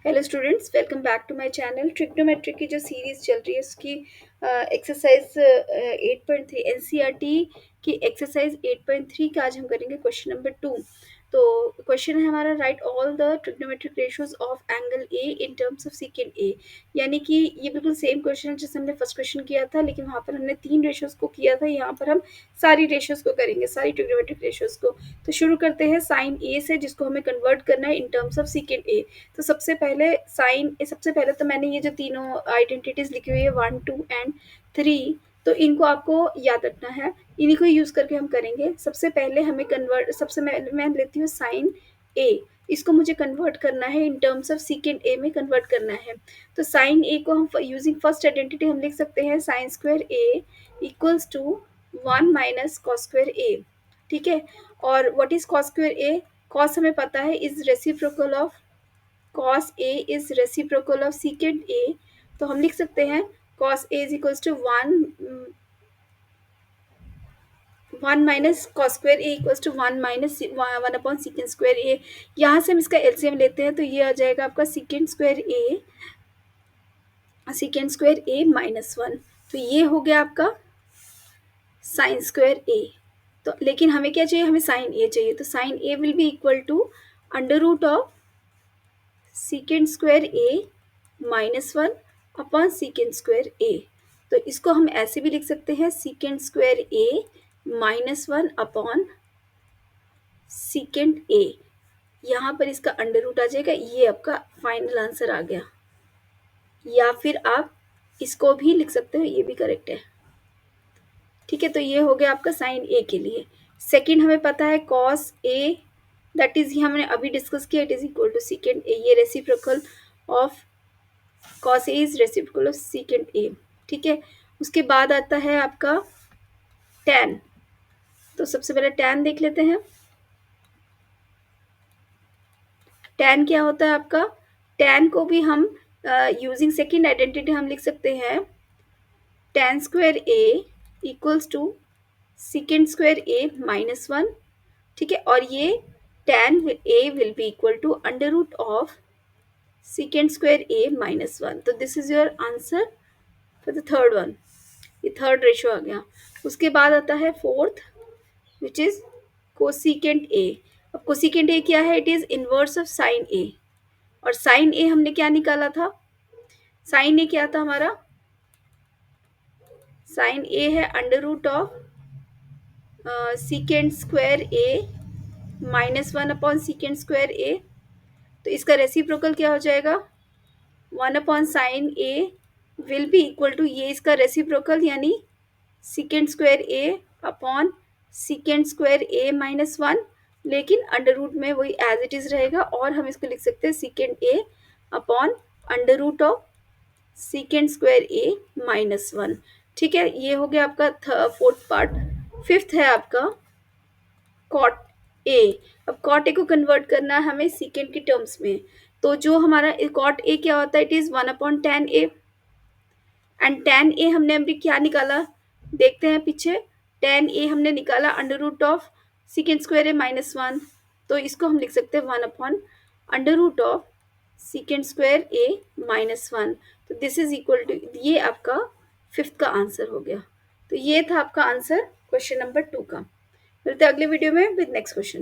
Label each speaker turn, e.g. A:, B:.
A: Hello students, welcome back to my channel. Trigonometry की जो series चल रही है उसकी एक्सरसाइज 8.3 एनसीईआरटी की एक्सरसाइज 8.3 का आज हम करेंगे क्वेश्चन नंबर 2। तो क्वेश्चन है हमारा, write all the trigonometric ratios of angle A in terms of secant A. यानी कि ये बिल्कुल सेम क्वेश्चन है जैसे हमने फर्स्ट क्वेश्चन किया था, लेकिन वहाँ पर हमने 3 रेशियोज को किया था। यहाँ पर हम सारी रेशियोज को करेंगे, सारी ट्रिग्नोमेट्रिक रेशियोज को। तो शुरू करते हैं साइन ए से, जिसको हमें कन्वर्ट करना है इन टर्म्स ऑफ सीकेंड ए। तो सबसे पहले तो मैंने ये जो तीनों आइडेंटिटीज लिखी हुई है 1, 2 एंड 3, तो इनको आपको याद रखना है। इन्हीं को यूज करके हम करेंगे। सबसे पहले हमें कन्वर्ट सबसे मैं लेती हूँ साइन ए। इसको मुझे कन्वर्ट करना है इन टर्म्स ऑफ सीकेंड ए में कन्वर्ट करना है। तो साइन ए को हम यूजिंग फर्स्ट आइडेंटिटी हम लिख सकते हैं sine square A equals to 1 minus cos square A. ठीक है। और what is cos square A? Cos हमें पता है is reciprocal of cos A is reciprocal of secant A। तो हम लिख सकते हैं cos A is equals to 1 minus cos square A equals to 1 minus 1 upon secant square A. यहाँ से हम इसका एलसीएम लेते हैं तो ये आ जाएगा आपका सीकेंड स्क्वायर ए माइनस 1। तो ये हो गया आपका साइन स्क्वायर ए। तो लेकिन हमें क्या चाहिए? हमें साइन ए चाहिए। तो sine A will be equal to under root of secant square A minus 1 upon secant square A. तो इसको हम ऐसे भी लिख सकते हैं secant square A minus 1 upon secant A. यहाँ पर इसका अंडर रूट आ जाएगा। ये आपका फाइनल आंसर आ गया। या फिर आप इसको भी लिख सकते हो, ये भी करेक्ट है। ठीक है। तो ये हो गया आपका साइन ए के लिए। सेकंड हमें पता है कॉस ए, दैट इज हमने अभी डिस्कस किया, it is equal to secant A. ये reciprocal of cos A is reciprocal of secant A। ठीक है। उसके बाद आता है आपका tan। तो सबसे पहले tan देख लेते हैं। tan क्या होता है आपका? tan को भी हम यूजिंग सेकेंड आइडेंटिटी हम लिख सकते हैं tan square A equals to secant square A minus 1। ठीक है। और ये tan A will be equal to under root of secant square A minus 1। तो this is your answer for the third one. ये थर्ड रेशो आ गया। उसके बाद आता है fourth, which is cosecant A. अब कोसिकेंट ए क्या है? It is inverse of sine A. और साइन ए हमने क्या निकाला था? साइन ए क्या था हमारा? साइन ए है under root of secant square A minus 1 upon secant square A. तो इसका रेसिप्रोकल क्या हो जाएगा? 1 upon sine A will be equal to, ये इसका रेसिप्रोकल यानी secant square A upon secant square A minus 1, लेकिन अंडर रूट में वही एज इट इज रहेगा। और हम इसको लिख सकते हैं secant A upon under root of secant square A minus 1। ठीक है। ये हो गया आपका फोर्थ पार्ट। फिफ्थ है आपका कॉट ए। अब कॉट ए को कन्वर्ट करना है हमें सीकेंड की टर्म्स में। तो जो हमारा कॉट ए क्या होता है? It is 1 upon tan A. And tan A हमने अभी क्या निकाला? देखते हैं पीछे। टेन ए हमने निकाला under root of secant square A minus 1। तो इसको हम लिख सकते हैं 1 upon under root of secant square A minus 1। तो दिस इज इक्वल टू, ये आपका फिफ्थ का आंसर हो गया। तो ये था आपका आंसर क्वेश्चन नंबर 2 का। मिलते हैं अगले वीडियो में विद नेक्स्ट क्वेश्चन।